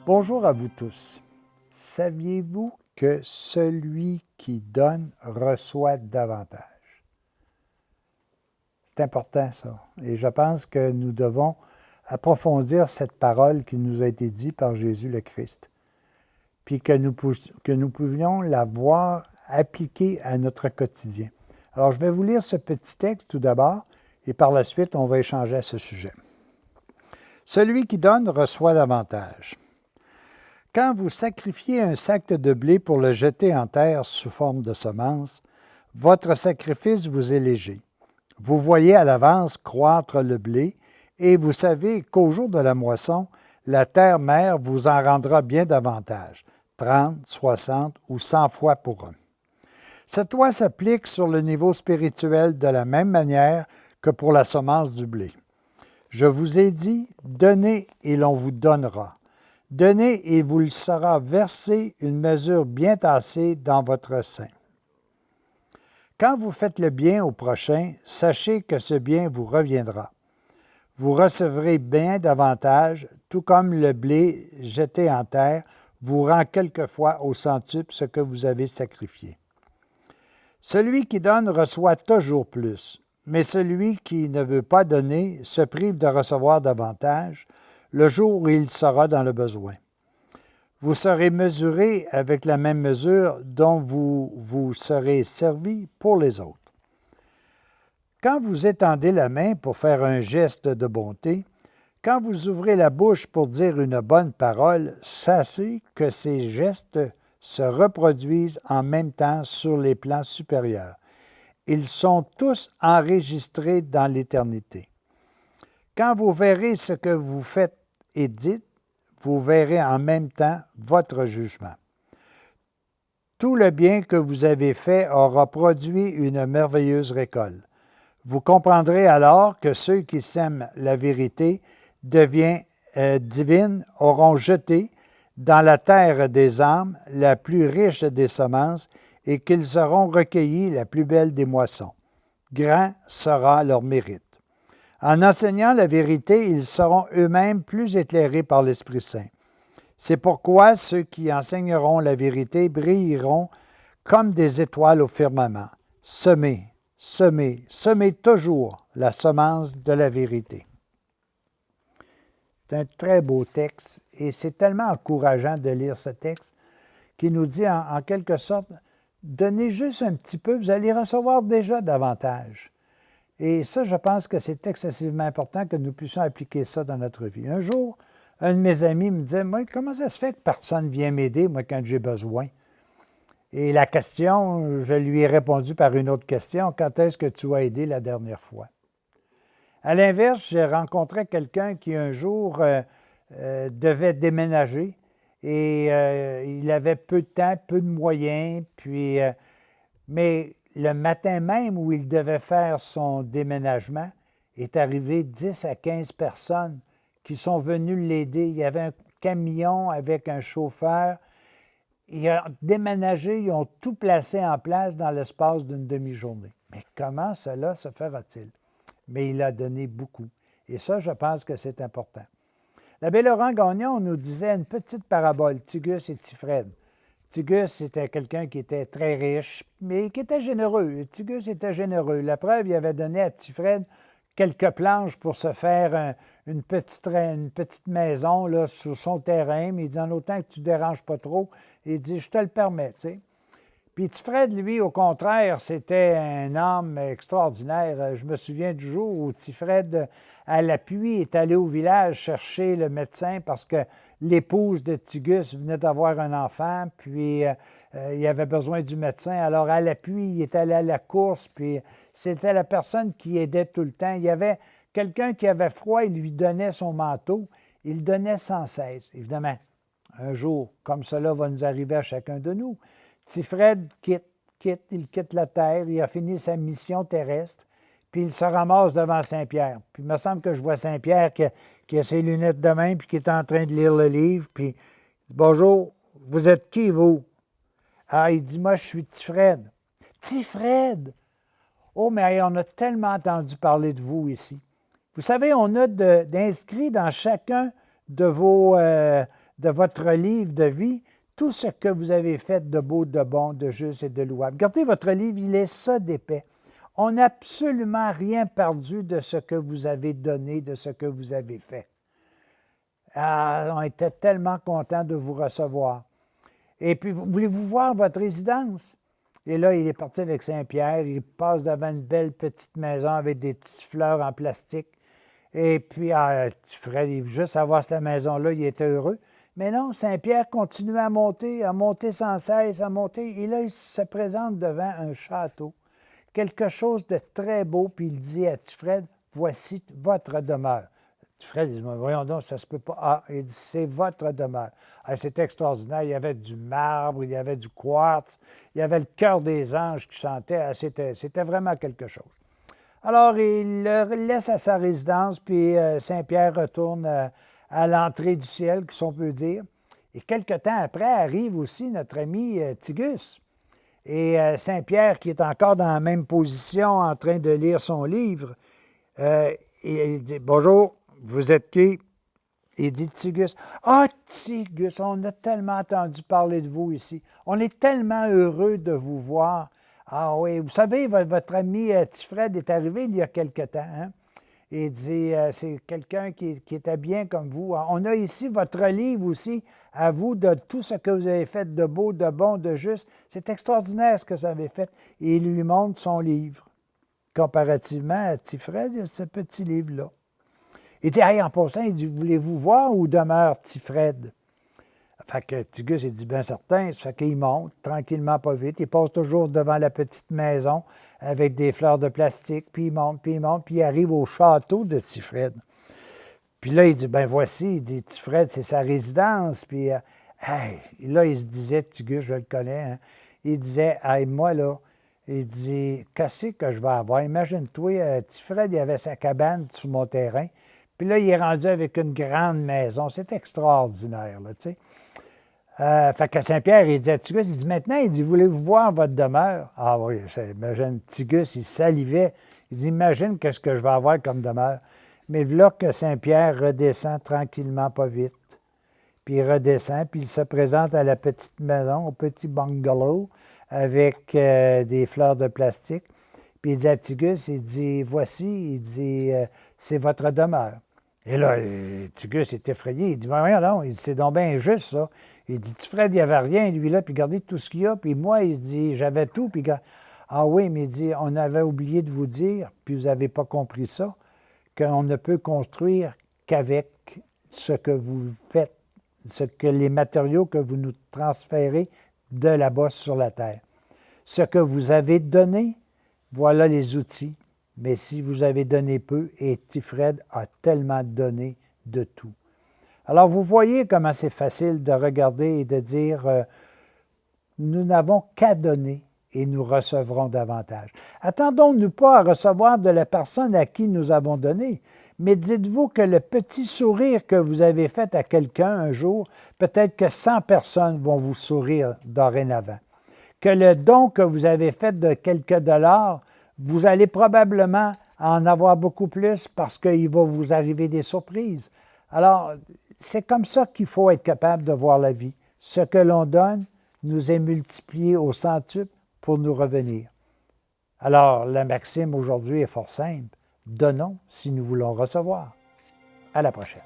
Bonjour à vous tous. Saviez-vous que celui qui donne reçoit davantage? C'est important ça. Et je pense que nous devons approfondir cette parole qui nous a été dite par Jésus le Christ. Puis que nous pouvions la voir appliquée à notre quotidien. Alors, je vais vous lire ce petit texte tout d'abord, et par la suite, on va échanger à ce sujet. Celui qui donne reçoit davantage. Quand vous sacrifiez un sac de blé pour le jeter en terre sous forme de semence, votre sacrifice vous est léger. Vous voyez à l'avance croître le blé et vous savez qu'au jour de la moisson, la terre-mère vous en rendra bien davantage, 30, 60 ou 100 fois pour un. Cette loi s'applique sur le niveau spirituel de la même manière que pour la semence du blé. Je vous ai dit, donnez et l'on vous donnera. Donnez et vous le sera versé une mesure bien tassée dans votre sein. Quand vous faites le bien au prochain, sachez que ce bien vous reviendra. Vous recevrez bien davantage, tout comme le blé jeté en terre vous rend quelquefois au centuple ce que vous avez sacrifié. Celui qui donne reçoit toujours plus, mais celui qui ne veut pas donner se prive de recevoir davantage le jour où il sera dans le besoin. Vous serez mesuré avec la même mesure dont vous vous serez servi pour les autres. Quand vous étendez la main pour faire un geste de bonté, quand vous ouvrez la bouche pour dire une bonne parole, sachez que ces gestes se reproduisent en même temps sur les plans supérieurs. Ils sont tous enregistrés dans l'éternité. Quand vous verrez ce que vous faites et dites, vous verrez en même temps votre jugement. Tout le bien que vous avez fait aura produit une merveilleuse récolte. Vous comprendrez alors que ceux qui sèment la vérité divine auront jeté dans la terre des âmes la plus riche des semences et qu'ils auront recueilli la plus belle des moissons. Grand sera leur mérite. En enseignant la vérité, ils seront eux-mêmes plus éclairés par l'Esprit Saint. C'est pourquoi ceux qui enseigneront la vérité brilleront comme des étoiles au firmament. Semez, semez, semez toujours la semence de la vérité. C'est un très beau texte et c'est tellement encourageant de lire ce texte qui nous dit en quelque sorte, donnez juste un petit peu, vous allez recevoir déjà davantage. Et ça, je pense que c'est excessivement important que nous puissions appliquer ça dans notre vie. Un jour, un de mes amis me disait, moi, comment ça se fait que personne ne vient m'aider, moi, quand j'ai besoin? Et la question, je lui ai répondu par une autre question, quand est-ce que tu as aidé la dernière fois? À l'inverse, j'ai rencontré quelqu'un qui un jour devait déménager et il avait peu de temps, peu de moyens, mais le matin même où il devait faire son déménagement, est arrivé 10 à 15 personnes qui sont venues l'aider. Il y avait un camion avec un chauffeur. Ils ont déménagé, ils ont tout placé en place dans l'espace d'une demi-journée. Mais comment cela se fera-t-il? Mais il a donné beaucoup. Et ça, je pense que c'est important. L'abbé Laurent Gagnon nous disait une petite parabole, Tigus et Tifred. Tigus, c'était quelqu'un qui était très riche, mais qui était généreux. Tigus était généreux. La preuve, il avait donné à Tifred quelques planches pour se faire une petite maison là, sur son terrain, mais il dit en autant que tu ne déranges pas trop, il dit je te le permets. Tu sais. Puis Tifred, lui, au contraire, c'était un homme extraordinaire. Je me souviens du jour où Tifred, à l'appui, est allé au village chercher le médecin parce que l'épouse de Tigus venait d'avoir un enfant, puis il avait besoin du médecin. Alors, à l'appui, il est allé à la course, puis c'était la personne qui aidait tout le temps. Il y avait quelqu'un qui avait froid, il lui donnait son manteau. Il le donnait sans cesse. Évidemment, un jour, comme cela va nous arriver à chacun de nous, Tifred il quitte la terre, il a fini sa mission terrestre, puis il se ramasse devant Saint-Pierre. Puis il me semble que je vois Saint-Pierre qui a ses lunettes de main, puis qui est en train de lire le livre, puis « Bonjour, vous êtes qui, vous? » Ah, il dit « Moi, je suis Tifred. »« Tifred! Oh, mais on a tellement entendu parler de vous ici. Vous savez, on a d'inscrits dans chacun de vos de votre livre de vie tout ce que vous avez fait de beau, de bon, de juste et de louable. Regardez votre livre, il est ça d'épais. On n'a absolument rien perdu de ce que vous avez donné, de ce que vous avez fait. Ah, on était tellement contents de vous recevoir. Et puis, voulez-vous voir votre résidence? Et là, il est parti avec Saint-Pierre. Il passe devant une belle petite maison avec des petites fleurs en plastique. Et puis, Fred, juste à voir cette maison-là, il était heureux. Mais non, Saint-Pierre continuait à monter sans cesse, à monter. Et là, il se présente devant un château. Quelque chose de très beau, puis il dit à Fred, voici votre demeure. Fred dit, voyons donc, ça ne se peut pas. Ah, il dit, c'est votre demeure. Ah, c'était extraordinaire. Il y avait du marbre, il y avait du quartz, il y avait le cœur des anges qui chantait. Ah, c'était vraiment quelque chose. Alors, il le laisse à sa résidence, puis Saint-Pierre retourne à l'entrée du ciel, si on peut dire. Et quelque temps après, arrive aussi notre ami Tigus. Et Saint-Pierre, qui est encore dans la même position, en train de lire son livre, il dit « Bonjour, vous êtes qui? » Il dit Tigus. « Ah, Tigus, on a tellement entendu parler de vous ici. On est tellement heureux de vous voir. Ah oui, vous savez, votre ami Tifred est arrivé il y a quelque temps. Hein? Il dit, c'est quelqu'un qui était bien comme vous. On a ici votre livre aussi, à vous, de tout ce que vous avez fait de beau, de bon, de juste. C'est extraordinaire ce que vous avez fait. Et il lui montre son livre. Comparativement à Tifred, il y a ce petit livre-là. Il dit, hey, en passant, il dit, voulez-vous voir où demeure Tifred? Fait que Tigus, il dit, bien certain. Ça fait qu'il monte tranquillement, pas vite. Il passe toujours devant la petite maison avec des fleurs de plastique, puis il monte, puis il arrive au château de Tifred. Puis là, il dit, ben voici, il dit, Tifred, c'est sa résidence. Puis hey, là, il se disait, Tigus, je le connais, hein, il disait, hey, moi, là, il dit, qu'est-ce que je vais avoir? Imagine-toi, Tifred, il avait sa cabane sur mon terrain. Puis là, il est rendu avec une grande maison. C'est extraordinaire, là, tu sais. Fait que Saint-Pierre, il dit à Tigus, il dit, maintenant, il dit, voulez-vous voir votre demeure? Ah oui, imagine, Tigus, il salivait. Il dit, imagine qu'est-ce que je vais avoir comme demeure. Mais là que Saint-Pierre redescend tranquillement, pas vite. Puis il redescend, puis il se présente à la petite maison, au petit bungalow, avec des fleurs de plastique. Puis il dit à Tigus, il dit, voici, il dit, c'est votre demeure. Et là, Tigus est effrayé. Il dit, voyons donc, c'est donc bien injuste, ça. Il dit, Fred, il n'y avait rien, lui, là, puis regardez tout ce qu'il y a. Puis moi, il dit, j'avais tout. Puis, ah oui, mais il dit, on avait oublié de vous dire, puis vous n'avez pas compris ça, qu'on ne peut construire qu'avec ce que vous faites, les matériaux que vous nous transférez de là-bas sur la terre. Ce que vous avez donné, voilà les outils. Mais si vous avez donné peu, et Tifred a tellement donné de tout. Alors, vous voyez comment c'est facile de regarder et de dire nous n'avons qu'à donner et nous recevrons davantage. Attendons-nous pas à recevoir de la personne à qui nous avons donné, mais dites-vous que le petit sourire que vous avez fait à quelqu'un un jour, peut-être que 100 personnes vont vous sourire dorénavant. Que le don que vous avez fait de quelques dollars, vous allez probablement en avoir beaucoup plus parce qu'il va vous arriver des surprises. Alors, c'est comme ça qu'il faut être capable de voir la vie. Ce que l'on donne nous est multiplié au centuple pour nous revenir. Alors, la maxime aujourd'hui est fort simple. Donnons si nous voulons recevoir. À la prochaine.